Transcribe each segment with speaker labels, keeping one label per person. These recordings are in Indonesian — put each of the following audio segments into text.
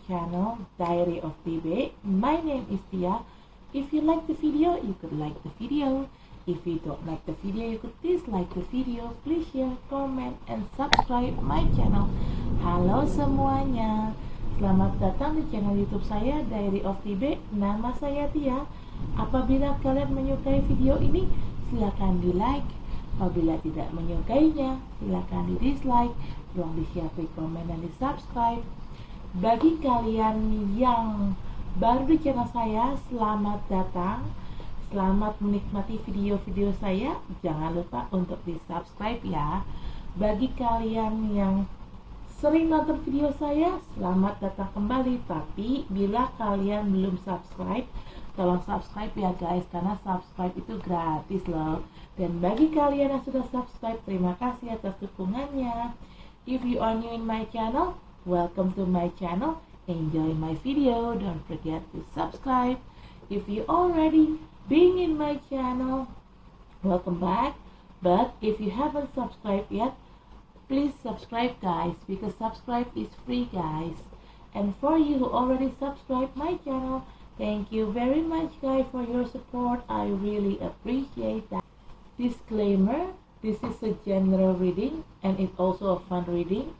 Speaker 1: channel Diary of TB. My name is Tia. If you like the video, you could like the video. If you don't like the video, you could dislike the video. Please share, comment, and subscribe my channel. Halo semuanya, selamat datang di channel YouTube saya Diary of TB. Nama saya Tia. Apabila kalian menyukai video ini, silakan di like. Apabila tidak menyukainya, silakan di dislike. Tolong di share, komen, dan di subscribe. Bagi kalian yang baru di channel saya, selamat datang. Selamat menikmati video-video saya. Jangan lupa untuk di subscribe ya. Bagi kalian yang sering nonton video saya, selamat datang kembali. Tapi bila kalian belum subscribe, tolong subscribe ya guys, karena subscribe itu gratis loh. Dan bagi kalian yang sudah subscribe, terima kasih atas dukungannya. If you are new in my channel, welcome to my channel. Enjoy my video. Don't forget to subscribe. If you already been in my channel, welcome back. But if you haven't subscribed yet, please subscribe guys, because subscribe is free guys. And for you who already subscribed my channel, thank you very much guys for your support. I really appreciate that. Disclaimer, this is a general reading and it's also a fun reading.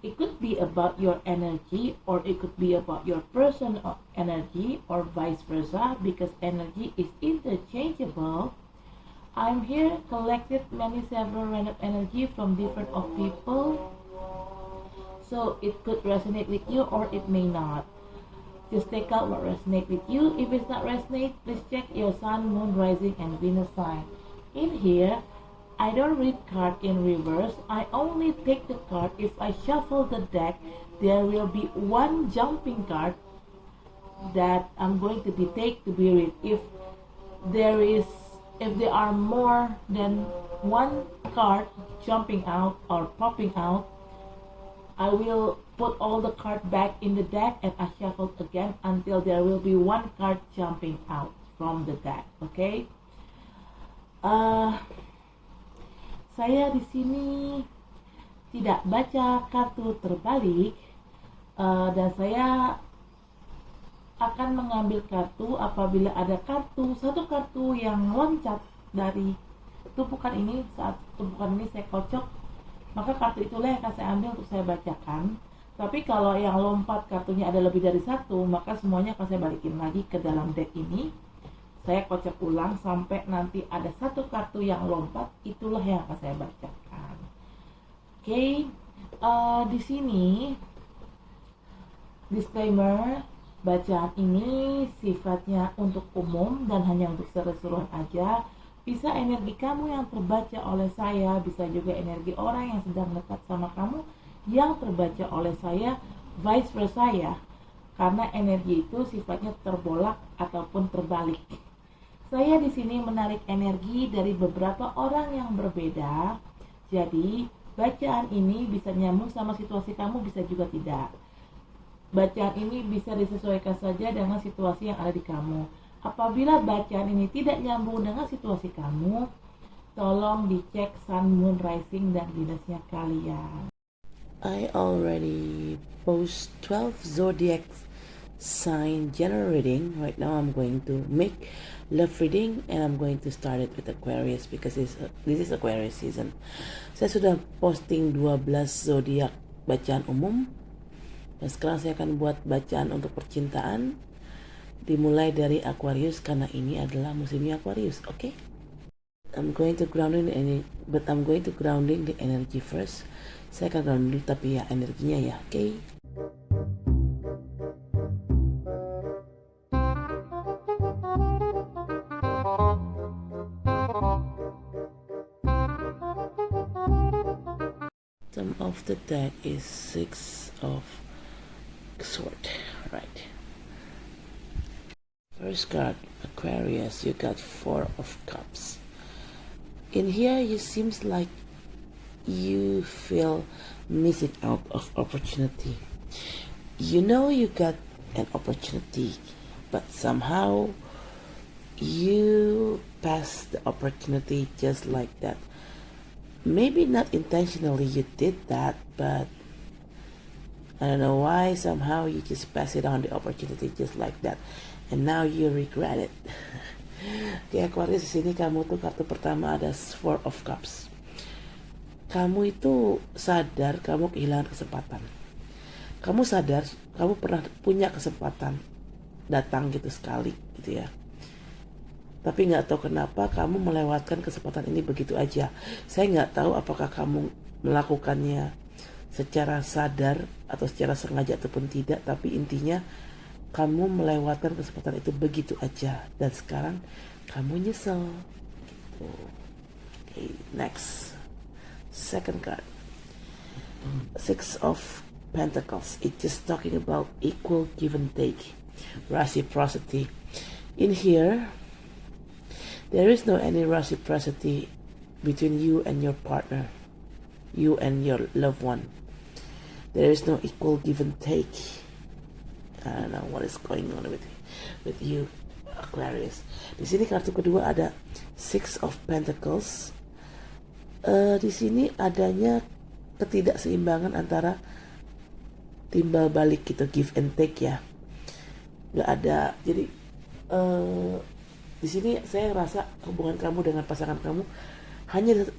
Speaker 1: It could be about your energy, or it could be about your person or energy, or vice versa, because energy is interchangeable. I'm here collected several random energy from different of people, so it could resonate with you or it may not. Just take out what resonates with you. If it's not resonate, please check your sun, moon, rising, and Venus sign. In here, I don't read card in reverse. I only take the card. If I shuffle the deck, there will be one jumping card that I'm going to be take to be read. If there are more than one card jumping out or popping out, I will put all the card back in the deck and I shuffle again until there will be one card jumping out from the deck. Okay? Saya di sini tidak baca kartu terbalik, dan saya akan mengambil kartu apabila ada satu kartu yang loncat dari tumpukan ini. Saat tumpukan ini saya kocok, maka kartu itulah yang akan saya ambil untuk saya bacakan. Tapi kalau yang lompat kartunya ada lebih dari satu, maka semuanya akan saya balikin lagi ke dalam deck ini. Saya kocok ulang sampai nanti ada satu kartu yang lompat, itulah yang akan saya bacakan. Oke, di sini disclaimer, bacaan ini sifatnya untuk umum dan hanya untuk seru-seruan aja. Bisa energi kamu yang terbaca oleh saya, bisa juga energi orang yang sedang dekat sama kamu yang terbaca oleh saya, vice versa ya. Karena energi itu sifatnya terbolak ataupun terbalik. Saya di sini menarik energi dari beberapa orang yang berbeda. Jadi, bacaan ini bisa nyambung sama situasi kamu, bisa juga tidak. Bacaan ini bisa disesuaikan saja dengan situasi yang ada di kamu. Apabila bacaan ini tidak nyambung dengan situasi kamu, tolong dicek sun, moon, rising, dan Venusnya kalian.
Speaker 2: I already post 12 zodiac sign general reading. Right now I'm going to make love reading and I'm going to start it with Aquarius because this is Aquarius season. Saya sudah posting 12 zodiak bacaan umum, dan sekarang saya akan buat bacaan untuk percintaan dimulai dari Aquarius karena ini adalah musimnya Aquarius. Okay, I'm going to grounding the energy first. Saya akan ground dulu tapi ya energinya ya. Okay. Of the deck is 6 of Swords. Right. First card, Aquarius, you got 4 of Cups. In here, you seems like you feel missing out of opportunity. You know you got an opportunity, but somehow you pass the opportunity just like that. Maybe not intentionally you did that, but I don't know why, somehow you just pass it on the opportunity just like that, and now you regret it. Oke, Aquarius, di sini kamu tuh kartu pertama ada Four of Cups. Kamu itu sadar kamu kehilangan kesempatan. Kamu sadar kamu pernah punya kesempatan datang gitu sekali gitu ya. Tapi nggak tahu kenapa kamu melewatkan kesempatan ini begitu aja. Saya nggak tahu apakah kamu melakukannya secara sadar atau secara sengaja ataupun tidak. Tapi intinya kamu melewatkan kesempatan itu begitu aja. Dan sekarang kamu nyesel gitu. Okay, next. Second card. Six of Pentacles. It's just talking about equal give and take. Reciprocity. In here, there is no any reciprocity between you and your partner, you and your loved one. There is no equal give and take. I don't know what is going on with you, Aquarius. Di sini kartu kedua ada Six of Pentacles. Di sini adanya ketidakseimbangan antara timbal balik gitu, give and take ya. Nggak ada. Jadi di sini saya rasa hubungan kamu dengan pasangan kamu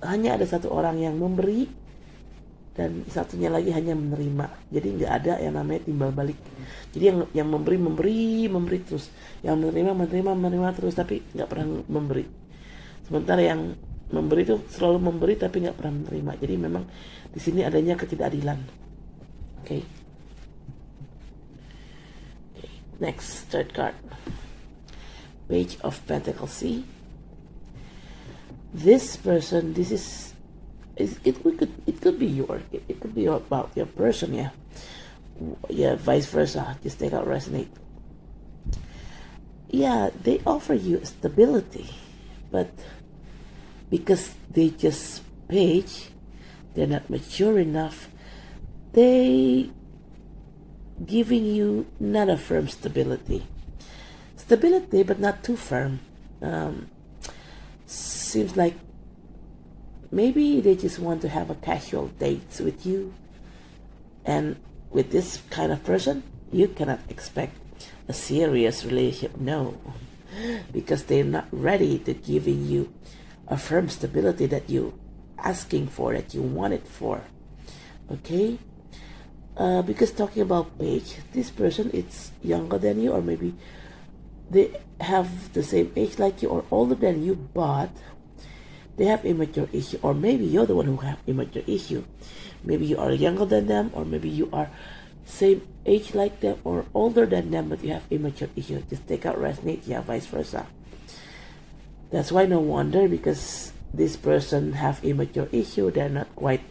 Speaker 2: hanya ada satu orang yang memberi dan satunya lagi hanya menerima. Jadi nggak ada yang namanya timbal balik. Jadi yang memberi terus, yang menerima terus, tapi nggak pernah memberi. Sementara yang memberi itu selalu memberi tapi nggak pernah menerima. Jadi memang di sini adanya ketidakadilan. Oke. Next, third card. Page of Pentacles. See, this person, it could be it could be about your person, yeah, vice versa. Just take out resonate. Yeah, they offer you stability, but because they just page, they're not mature enough. They giving you not a firm stability, but not too firm. Seems like maybe they just want to have a casual dates with you, and with this kind of person you cannot expect a serious relationship, no, because they're not ready to giving you a firm stability that you asking for, that you wanted for. Okay. Because talking about page, this person is younger than you, or maybe they have the same age like you or older than you, but they have immature issue, or maybe you're the one who have immature issue. Maybe you are younger than them, or maybe you are same age like them or older than them, but you have immature issue. Just take out resonate, yeah, vice versa. That's why no wonder, because this person have immature issue. They're not quite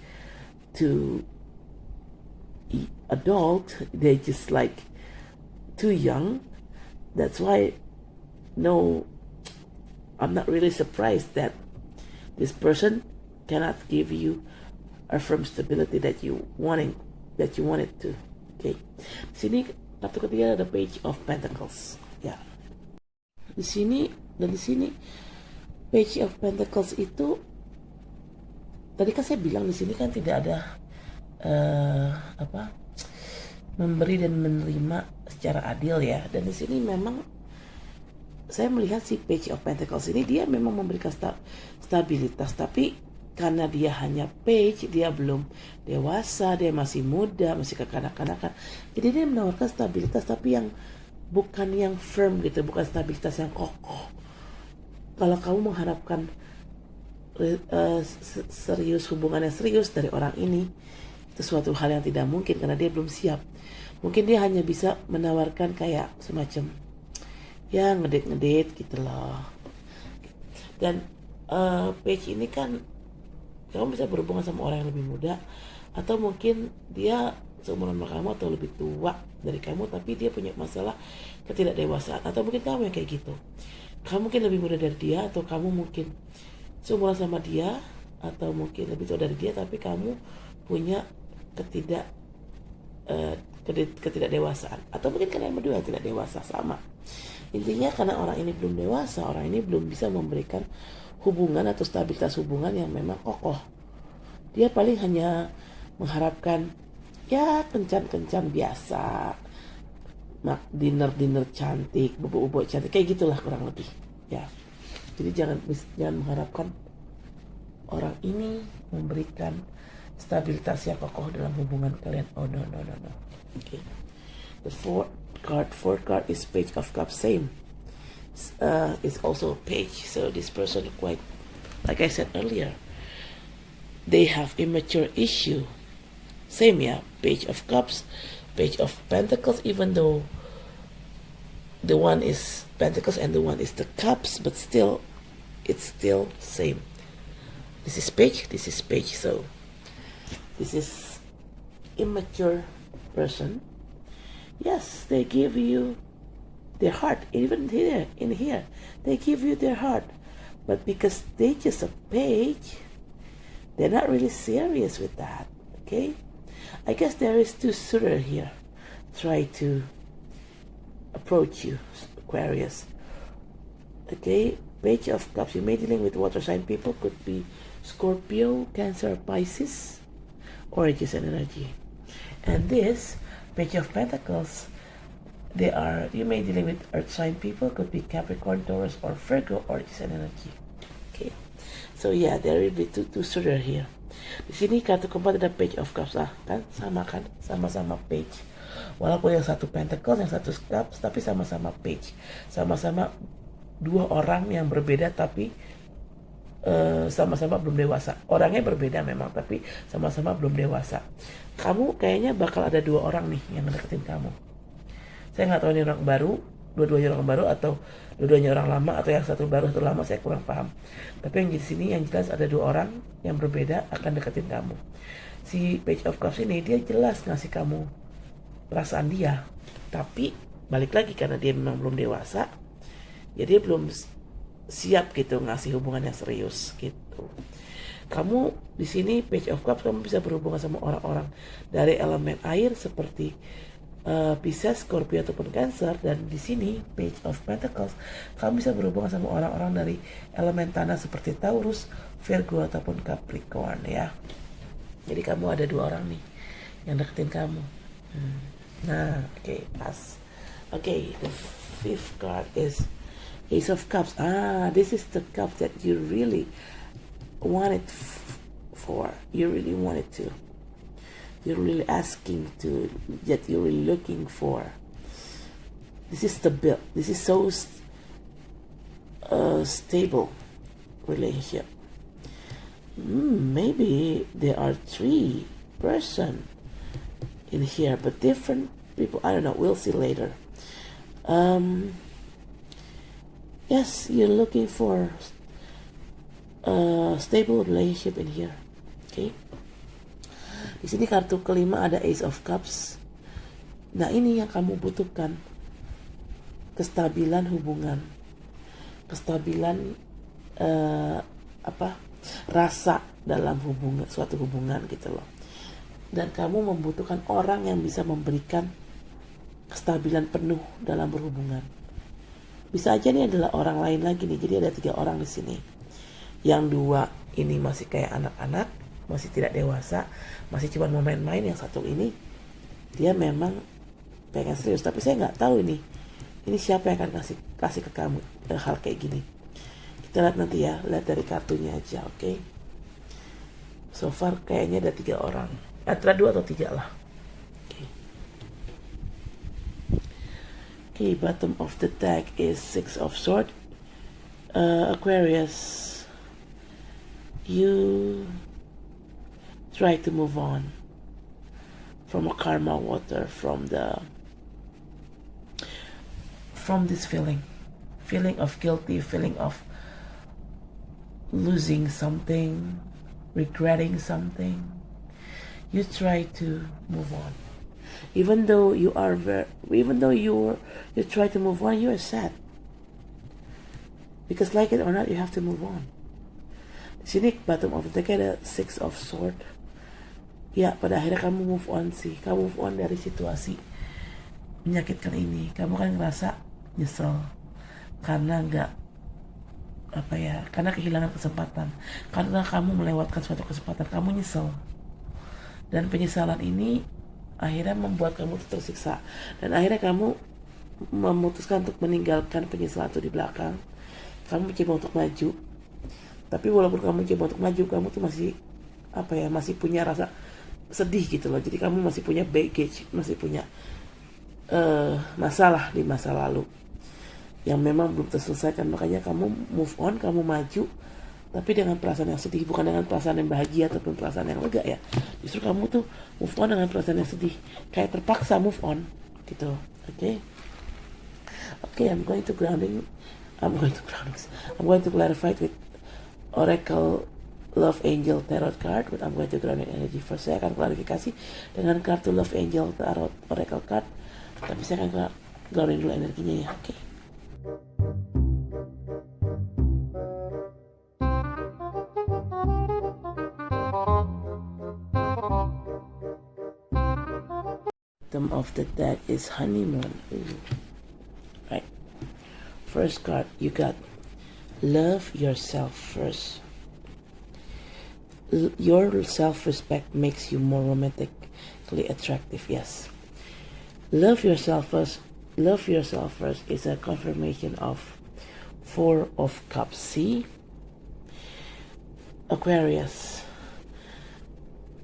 Speaker 2: too adult, they just like too young. That's why I'm not really surprised that this person cannot give you a firm stability that you wanted to. Okay, di sini kartu ketiga ada Page of Pentacles ya. Di sini Page of Pentacles itu tadi kan saya bilang di sini kan tidak ada memberi dan menerima secara adil ya. Dan di sini memang saya melihat si Page of Pentacles ini dia memang memberikan stabilitas, tapi karena dia hanya page, dia belum dewasa, dia masih muda, masih kekanak-kanakan. Jadi dia menawarkan stabilitas tapi yang bukan yang firm gitu, bukan stabilitas yang kokoh. Kalau kamu mengharapkan serius, hubungan yang serius dari orang ini, itu suatu hal yang tidak mungkin karena dia belum siap. Mungkin dia hanya bisa menawarkan kayak semacam ya ngedate gitu loh. Dan Page ini kan kamu bisa berhubungan sama orang yang lebih muda, atau mungkin dia seumuran sama kamu atau lebih tua dari kamu, tapi dia punya masalah ketidakdewasaan, atau mungkin kamu yang kayak gitu. Kamu mungkin lebih muda dari dia, atau kamu mungkin seumuran sama dia, atau mungkin lebih tua dari dia, tapi kamu punya ketidakdewasaan, atau mungkin kalian berdua tidak dewasa sama. Intinya karena orang ini belum dewasa, orang ini belum bisa memberikan hubungan atau stabilitas hubungan yang memang kokoh. Dia paling hanya mengharapkan ya kencan-kencan biasa, dinner cantik, bobo cantik, kayak gitulah kurang lebih ya. Jadi jangan mengharapkan orang ini memberikan stabilitas yang kokoh dalam hubungan kalian. Oh no. Okay. The fourth card is Page of Cups. Same. It's also a page. So this person quite, like I said earlier, they have immature issue. Same, yeah. Page of Cups, Page of Pentacles, even though the one is Pentacles and the one is the Cups, but still, it's still same. This is Page, so this is immature person. Yes, they give you their heart, even here, in here, they give you their heart, but because they just a page, they're not really serious with that, okay? I guess there is two suitor here try to approach you, Aquarius. Okay, Page of Cups, you may dealing with water sign people, could be Scorpio, Cancer, Pisces, or just an energy. And this Page of Pentacles, you may dealing with earth sign people, could be Capricorn, Taurus, or Virgo, or just an energy. Okay, so yeah, there will be two suitor here. Di sini kartu keempat ada Page of Cups, kan sama-sama page. Walaupun yang satu Pentacles, yang satu Cups, tapi sama-sama page. Sama-sama dua orang yang berbeda tapi sama-sama belum dewasa. Orangnya berbeda memang, tapi sama-sama belum dewasa. Kamu kayaknya bakal ada dua orang nih yang deketin kamu. Saya nggak tahu ini orang baru, dua-duanya orang baru atau dua-duanya orang lama, atau yang satu baru satu lama, saya kurang paham. Tapi yang di sini yang jelas ada dua orang yang berbeda akan deketin kamu. Si Page of Cups ini dia jelas ngasih kamu perasaan dia, tapi balik lagi karena dia memang belum dewasa, ya dia belum siap gitu ngasih hubungan yang serius gitu. Kamu di sini Page of Cups, kamu bisa berhubungan sama orang-orang dari elemen air seperti Pisces, Scorpio ataupun Cancer, dan di sini Page of Pentacles kamu bisa berhubungan sama orang-orang dari elemen tanah seperti Taurus, Virgo ataupun Capricorn ya. Jadi kamu ada dua orang nih yang deketin kamu. Nah, okay, pas. Okay, the fifth card is Ace of Cups. This is the cup that you really wanted for. You really wanted to. You're really asking to, that you're really looking for. This is the build. This is so stable relationship. Maybe there are three person in here, but different people. I don't know. We'll see later. Yes, you're looking for a stable relationship in here. Okay. Di sini kartu kelima ada Ace of Cups. Nah, ini yang kamu butuhkan. Kestabilan hubungan. Kestabilan rasa dalam suatu hubungan gitu loh. Dan kamu membutuhkan orang yang bisa memberikan kestabilan penuh dalam berhubungan. Bisa aja nih adalah orang lain lagi nih. Jadi ada 3 orang di sini. Yang 2 ini masih kayak anak-anak, masih tidak dewasa, masih cuma mau main-main. Yang satu ini dia memang pengen serius, tapi saya nggak tahu ini siapa yang akan kasih ke kamu hal kayak gini. Kita lihat nanti ya, lihat dari kartunya aja, oke? So far kayaknya ada 3 orang, antara 2 atau 3 lah. Okay, bottom of the deck is 6 of Swords. Aquarius, you try to move on from a karma water, from this feeling of guilty, feeling of losing something, regretting something. You try to move on, even though you try to move on, you are sad, because like it or not, you have to move on. Di sini bottom of the deck ada 6 of Swords. Ya, pada akhirnya kamu move on sih. Kamu move on dari situasi menyakitkan ini. Kamu kan ngerasa nyesel karena karena kehilangan kesempatan. Karena kamu melewatkan suatu kesempatan, kamu nyesel. Dan penyesalan ini akhirnya membuat kamu tersiksa, dan akhirnya kamu memutuskan untuk meninggalkan penyesalan itu di belakang. Kamu mencoba untuk maju, tapi walaupun kamu mencoba untuk maju, kamu tuh masih masih punya rasa sedih gitu loh. Jadi kamu masih punya baggage, masih punya masalah di masa lalu yang memang belum terselesaikan. Makanya kamu move on, kamu maju, tapi dengan perasaan yang sedih, bukan dengan perasaan yang bahagia ataupun perasaan yang lega ya. Justru kamu tuh move on dengan perasaan yang sedih, kayak terpaksa move on gitu. Oke, I'm going to clarify it with Oracle Love Angel Tarot card, but I'm going to grounding energy first. Saya akan klarifikasi dengan kartu Love Angel Tarot Oracle card, tapi saya akan grounding dulu energinya ya. Oke. Of the deck is honeymoon. Ooh. Right. First card you got love yourself first. Your self-respect makes you more romantically attractive. Yes. Love yourself first. Love yourself first is a confirmation of Four of Cups. See, Aquarius,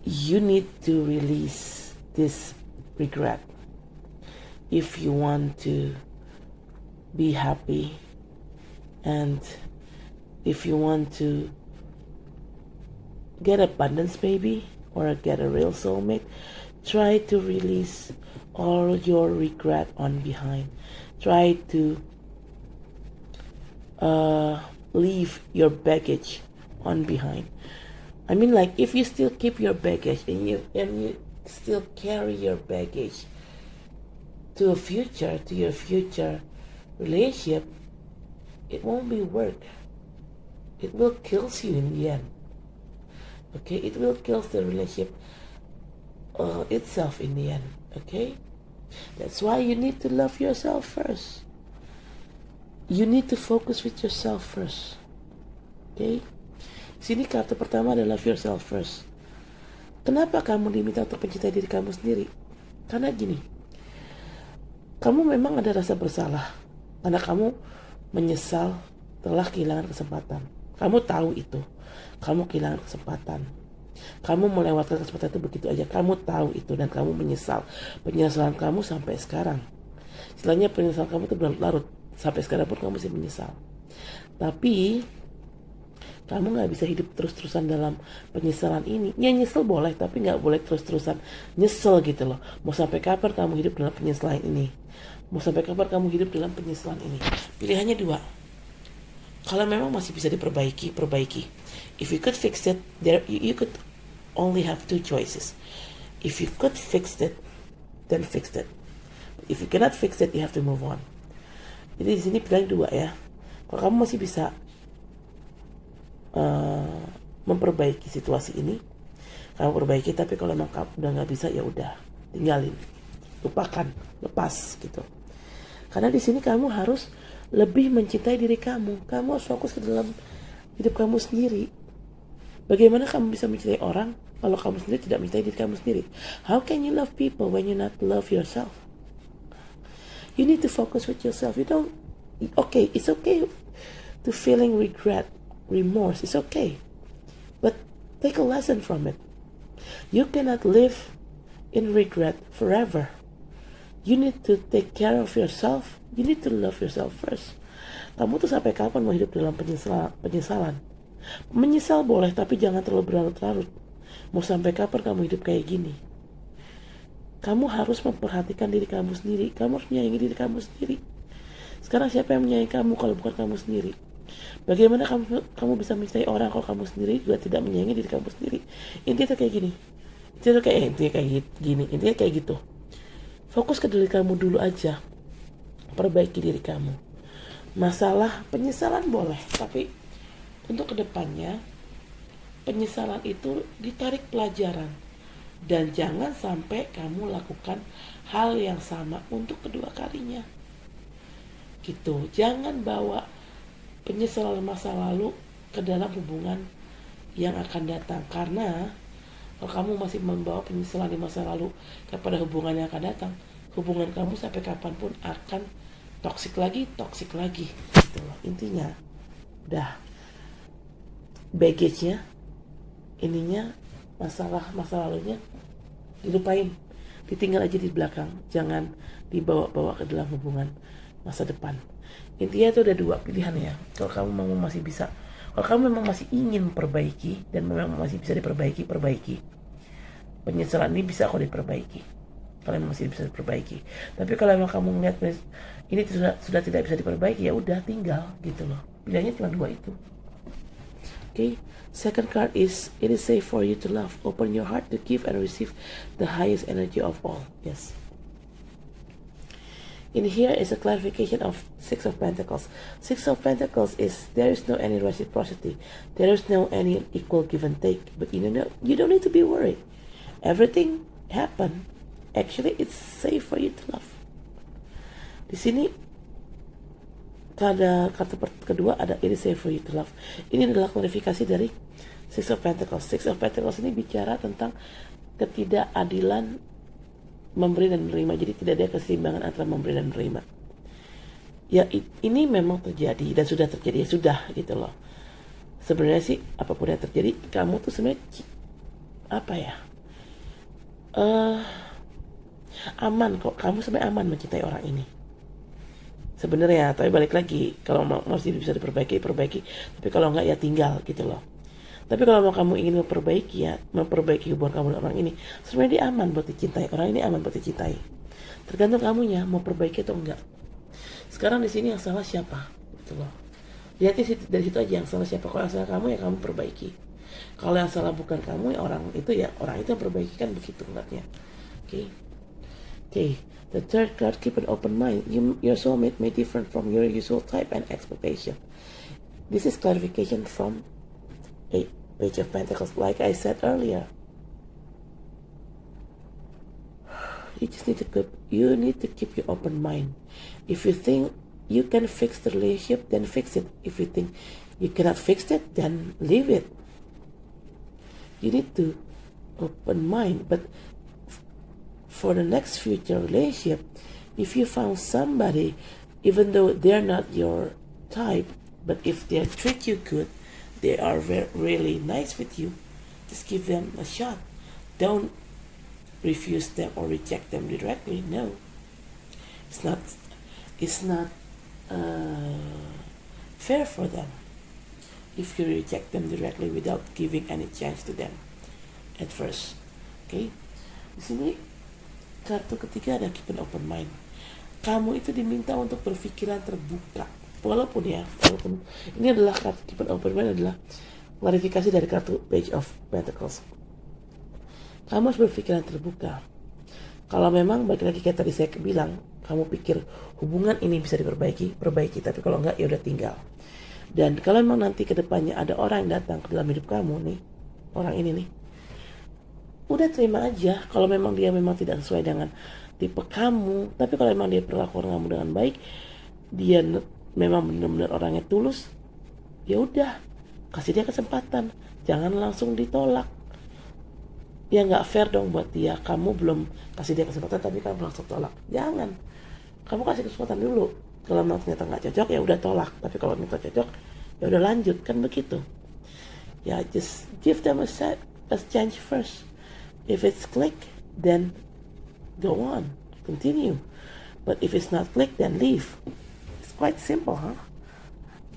Speaker 2: you need to release this regret if you want to be happy, and if you want to get abundance maybe, or get a real soulmate. Try to release all your regret on behind. Try to leave your baggage on behind. I mean, like, if you still keep your baggage and you still carry your baggage to your future relationship, it won't be work. It will kill you in the end. Okay, it will kill the relationship itself in the end. Okay, that's why you need to love yourself first. You need to focus with yourself first. Okay, sini kartu pertama adalah love yourself first. Kenapa kamu diminta untuk mencintai diri kamu sendiri? Karena gini, kamu memang ada rasa bersalah karena kamu menyesal telah kehilangan kesempatan. Kamu tahu itu, kamu kehilangan kesempatan. Kamu melewatkan kesempatan itu begitu aja. Kamu tahu itu dan kamu menyesal. Penyesalan kamu sampai sekarang. Istilahnya penyesalan kamu itu berlarut. Sampai sekarang pun kamu masih menyesal. Tapi kamu gak bisa hidup terus-terusan dalam penyesalan ini. Ya nyesel boleh, tapi gak boleh terus-terusan nyesel gitu loh. Mau sampai kapan kamu hidup dalam penyesalan ini? Mau sampai kapan kamu hidup dalam penyesalan ini? Pilihannya dua. Kalau memang masih bisa diperbaiki, perbaiki. If you could fix it, you could only have two choices. If you could fix it, then fix it. If you cannot fix it, you have to move on. Jadi di sini pilihan dua ya. Kalau kamu masih bisa memperbaiki situasi ini, kamu perbaiki. Tapi kalau memang kamu udah nggak bisa, ya udah tinggalin, lupakan, lepas gitu. Karena di sini kamu harus lebih mencintai diri kamu. Kamu harus fokus ke dalam hidup kamu sendiri. Bagaimana kamu bisa mencintai orang kalau kamu sendiri tidak mencintai diri kamu sendiri? How can you love people when you not love yourself? You need to focus with yourself. You don't. Okay, it's okay to feeling regret, remorse. It's okay, but take a lesson from it. You cannot live in regret forever. You need to take care of yourself. You need to love yourself first. Kamu tuh sampai kapan mau hidup dalam penyesalan? Menyesal boleh, tapi jangan terlalu berlarut-larut. Mau sampai kapan kamu hidup kayak gini? Kamu harus memperhatikan diri kamu sendiri. Kamu harus menyayangi diri kamu sendiri. Sekarang siapa yang menyayangi kamu kalau bukan kamu sendiri? Bagaimana kamu bisa mencintai orang kalau kamu sendiri juga tidak menyayangi diri kamu sendiri? Intinya kayak gini. Intinya kayak gitu. Fokus ke diri kamu dulu aja. Perbaiki diri kamu. Masalah penyesalan boleh, tapi untuk kedepannya penyesalan itu ditarik pelajaran, dan jangan sampai kamu lakukan hal yang sama untuk kedua kalinya gitu. Jangan bawa penyesalan masa lalu ke dalam hubungan yang akan datang, karena Kalau kamu masih membawa penyesalan di masa lalu kepada hubungan yang akan datang, hubungan kamu sampai kapanpun akan toksik lagi gitu loh. Intinya udah, baggage-nya, ininya, masalah masa lalunya dilupain, ditinggal aja di belakang, jangan dibawa-bawa ke dalam hubungan masa depan. Intinya itu ada dua pilihan ya. Kalau kamu memang masih bisa, kalau kamu memang masih ingin memperbaiki dan memang masih bisa diperbaiki, perbaiki. Penyesalan ini bisa kok diperbaiki kalau memang masih bisa diperbaiki. Tapi kalau memang kamu melihat ini sudah tidak bisa diperbaiki, ya udah tinggal gitu loh. Pilihannya cuma dua itu. Okay. Second card is, it is safe for you to love. Open your heart to give and receive the highest energy of all. Yes. In here is a clarification of Six of Pentacles. Six of Pentacles is, there is no any reciprocity. There is no any equal give and take. But you don't need to be worried. Everything happen. Actually, it's safe for you to love. Di sini ada kartu kedua, ada it is safe for you to love. Ini adalah klarifikasi dari Six of Pentacles. Six of Pentacles ini bicara tentang ketidakadilan memberi dan menerima. Jadi tidak ada keseimbangan antara memberi dan menerima. Ya ini memang terjadi dan sudah terjadi, ya sudah gitu loh. Sebenarnya sih apapun yang terjadi, kamu tuh sebenarnya apa ya, aman kok. Kamu sebenarnya aman mencintai orang ini sebenarnya. Tapi balik lagi, kalau masih bisa diperbaiki, perbaiki. Tapi kalau enggak, ya tinggal gitu loh. Tapi kalau mau kamu ingin memperbaiki hubungan kamu dengan orang ini, sebenarnya dia aman buat dicintai. Orang ini aman buat dicintai. Tergantung kamunya mau perbaiki atau enggak. Sekarang di sini yang salah siapa? Gitu loh. Lihatnya dari situ aja, yang salah siapa. Kalau yang salah kamu, ya kamu perbaiki. Kalau yang salah bukan kamu, ya orang itu yang perbaiki, kan begitu ngeliatnya. Okay. The third card, keep an open mind. Your soulmate may differ from your usual type and expectation. This is clarification from Page of Pentacles. Like I said earlier, you need to keep your open mind. If you think you can fix the relationship, then fix it. If you think you cannot fix it, then leave it. You need to open mind. But for the next future relationship, if you found somebody, even though they're not your type, but if they treat you good, they are really nice with you, just give them a shot. Don't refuse them or reject them directly. No, it's not fair for them if you reject them directly without giving any chance to them at first. Okay, di sini kartu ketiga ada keep an open mind. Kamu itu diminta untuk berpikiran terbuka. Walaupun ini adalah kartu keep an open mind, adalah klarifikasi dari kartu Page of Pentacles. Kamu harus berpikiran terbuka. Kalau memang balik lagi kayak tadi saya bilang, kamu pikir hubungan ini bisa diperbaiki, perbaiki. Tapi kalau enggak, ya udah tinggal. Dan kalau memang nanti ke depannya ada orang yang datang ke dalam hidup kamu nih, orang ini nih, udah terima aja. Kalau memang dia memang tidak sesuai dengan tipe kamu, tapi kalau memang dia perlakuan kamu dengan baik, dia memang benar-benar orangnya tulus, ya udah, kasih dia kesempatan. Jangan langsung ditolak. Ya nggak fair dong buat dia. Kamu belum kasih dia kesempatan tapi kamu langsung tolak. Jangan. Kamu kasih kesempatan dulu. Kalau memang ternyata nggak cocok, ya udah tolak. Tapi kalau ternyata cocok, ya udah lanjut, kan begitu. Ya just give them a chance first. If it's click, then go on, continue. But if it's not click, then leave. It's quite simple, huh?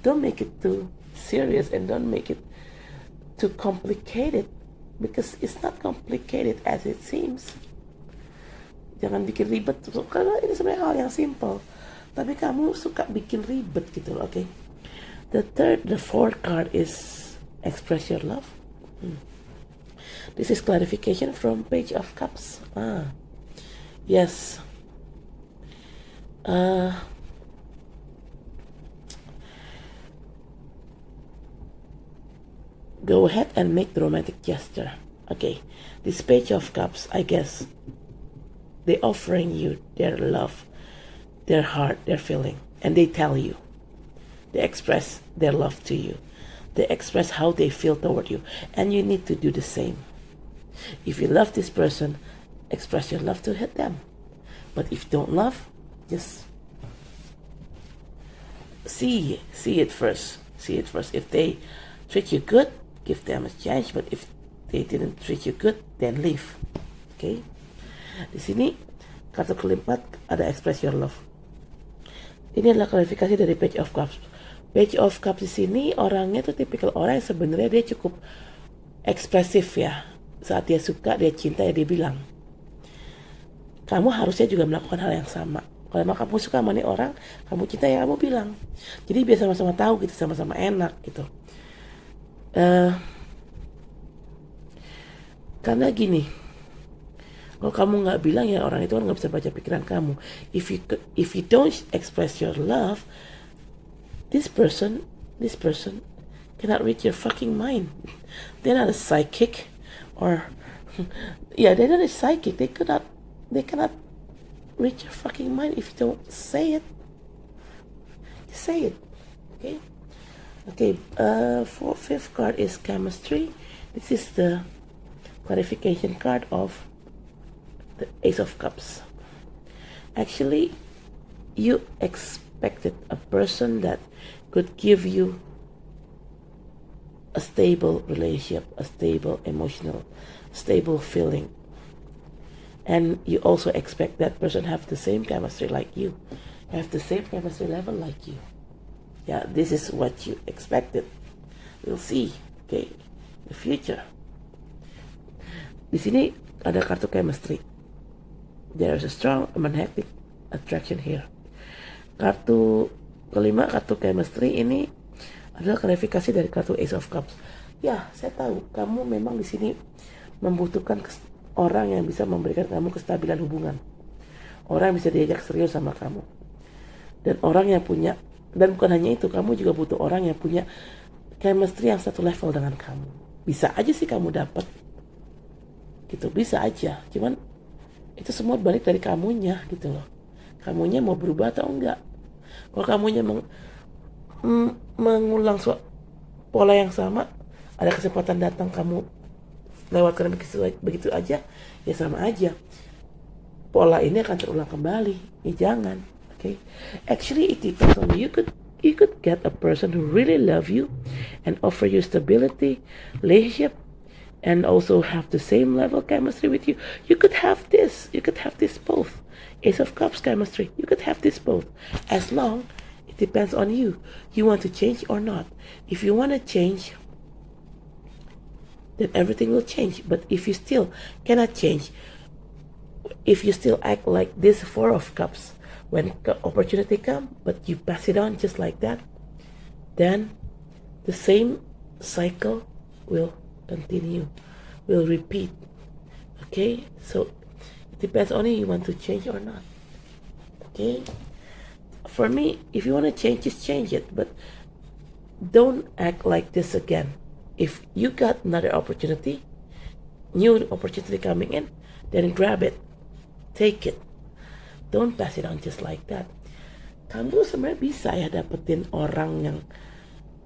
Speaker 2: Don't make it too serious and don't make it too complicated, because it's not complicated as it seems. Jangan bikin ribet, karena ini sebenarnya hal yang simple, tapi kamu suka bikin ribet gitu loh. Okay. The fourth card is express your love. This is clarification from Page of Cups. Yes. Go ahead and make the romantic gesture. Okay, this Page of Cups, I guess, they're offering you their love, their heart, their feeling, and they tell you. They express their love to you. They express how they feel toward you, and you need to do the same. If you love this person, express your love to them. But if you don't love, just see it first. See it first. If they treat you good, give them a chance. But if they didn't treat you good, then leave. Okay? Di sini kartu keempat ada express your love. Ini adalah klarifikasi dari Page of Cups. Page of Cups di sini orangnya tuh tipikal orang yang sebenarnya dia cukup ekspresif ya. Saat dia suka, dia cinta ya dia bilang. Kamu harusnya juga melakukan hal yang sama. Kalau emang kamu suka sama nih orang, kamu cinta ya kamu bilang. Jadi biar sama-sama tahu gitu, sama-sama enak gitu. Karena gini, kalau kamu nggak bilang ya orang itu kan nggak bisa baca pikiran kamu. If you don't express your love, this person cannot read your fucking mind. They're not a psychic, or yeah, they're not a psychic. They cannot read your fucking mind if you don't say it. Just say it, okay? Okay. For fifth card is chemistry. This is the clarification card of the Ace of Cups. Actually, you expected a person that could give you a stable relationship, a stable emotional, stable feeling. And you also expect that person have the same chemistry like you, have the same chemistry level like you. Yeah, this is what you expected. We'll see, okay, the future. Di sini ada kartu chemistry. There is a strong magnetic attraction here. Kartu kelima, kartu chemistry ini adalah klarifikasi dari kartu Ace of Cups. Ya, saya tahu kamu memang di sini membutuhkan orang yang bisa memberikan kamu kestabilan hubungan. Orang yang bisa diajak serius sama kamu. Dan orang yang punya, dan bukan hanya itu, kamu juga butuh orang yang punya chemistry yang satu level dengan kamu. Bisa aja sih kamu dapat. Gitu, bisa aja. Cuman itu semua balik dari kamunya gitu loh. Kamunya mau berubah atau enggak. Kalau kamunya mengulang pola yang sama, ada kesempatan datang kamu lewatkan begitu aja, ya sama aja. Pola ini akan terulang kembali. Ya jangan, okay? Actually, it depends on you. You could get a person who really love you and offer you stability, relationship, and also have the same level chemistry with you. You could have this. You could have this both. Ace of Cups chemistry. You could have this both. As long it depends on you. You want to change or not. If you want to change, then everything will change. But if you still cannot change, if you still act like this Four of Cups, when opportunity comes, but you pass it on just like that, then the same cycle will continue, will repeat. Okay, so it depends on you want to change or not. Okay, for me, if you want to change, just change it, but don't act like this again. If you got another opportunity, new opportunity coming in, then grab it, take it. Don't pass it on just like that. Kamu sebenarnya bisa ya dapetin orang yang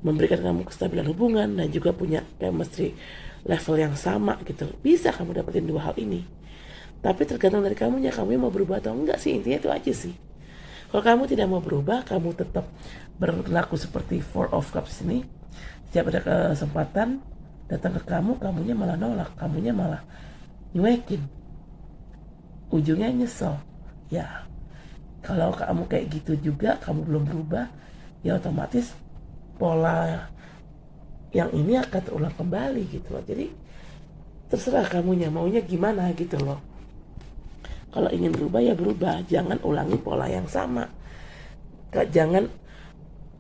Speaker 2: memberikan kamu kestabilan hubungan dan juga punya chemistry level yang sama gitu. Bisa kamu dapetin dua hal ini. Tapi tergantung dari kamunya, kamu mau berubah atau enggak sih, intinya itu aja sih. Kalau kamu tidak mau berubah, kamu tetap berlaku seperti Four of Cups ini. Setiap ada kesempatan datang ke kamu, kamunya malah nolak, kamunya malah nyuekin. Ujungnya nyesel. Ya, kalau kamu kayak gitu juga, kamu belum berubah, ya otomatis pola yang ini akan terulang kembali gitu loh. Jadi terserah kamunya maunya gimana gitu loh. Kalau ingin berubah ya berubah, jangan ulangi pola yang sama. Jangan,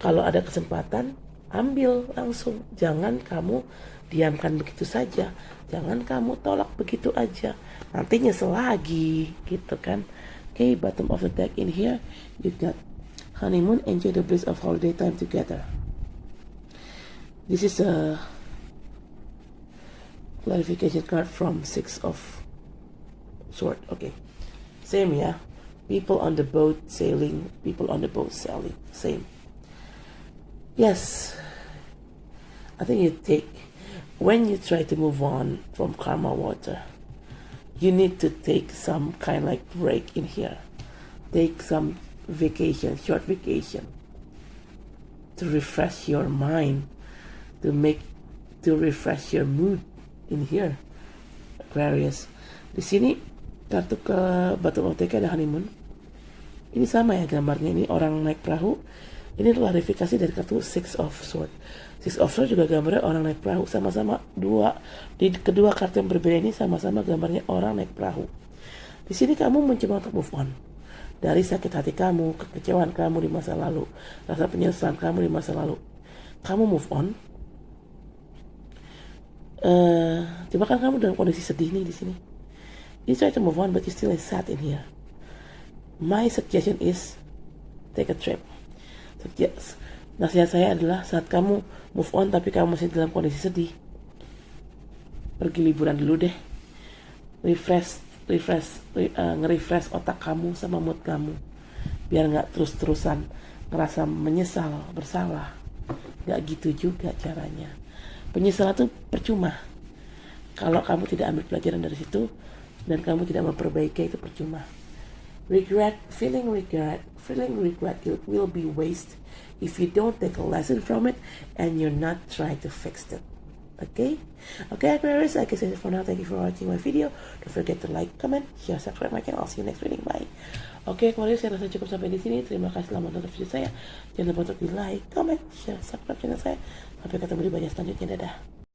Speaker 2: kalau ada kesempatan ambil langsung, jangan kamu diamkan begitu saja, jangan kamu tolak begitu aja, nanti nyesel lagi gitu kan. Okay, bottom of the deck in here you got honeymoon, enjoy the bliss of holiday time together. This is a clarification card from Six of Swords. Okay, same ya. People on the boat sailing, people on the boat sailing, same. Yes, I think you take when you try to move on from karma water, you need to take some kind of like break in here. Take some vacation, short vacation, to refresh your mind, to refresh your mood in here, Aquarius. Di sini kartu ke batu OTK ada honeymoon. Ini sama ya gambarnya, ini orang naik perahu. Ini klarifikasi dari kartu Six of Swords. Six of Swords juga gambarnya orang naik perahu, sama-sama di kedua kartu yang berbeda ini sama-sama gambarnya orang naik perahu. Di sini kamu mencoba untuk move on dari sakit hati kamu, kekecewaan kamu di masa lalu, rasa penyesalan kamu di masa lalu. Kamu move on. Coba kan kamu dalam kondisi sedih nih di sini. You try to move on, but you still is sad in here. My suggestion is take a trip. Nasihat saya adalah saat kamu move on tapi kamu masih dalam kondisi sedih, pergi liburan dulu deh. Nge-refresh otak kamu sama mood kamu, biar nggak terus-terusan ngerasa menyesal, bersalah. Nggak gitu juga caranya. Penyesalan itu percuma kalau kamu tidak ambil pelajaran dari situ dan kamu tidak memperbaiki, itu percuma. Feeling regret it will be waste if you don't take a lesson from it and you're not trying to fix it. Okay, Aquarius, I guess that's it for now. Thank you for watching my video. Don't forget to like, comment, share, subscribe my channel. I'll see you next reading. Bye. Oke, Aquarius, saya rasa cukup sampai di sini. Terima kasih telah menonton video saya. Jangan lupa untuk di like, comment, share, subscribe channel saya. Sampai ketemu di video selanjutnya. Dadah.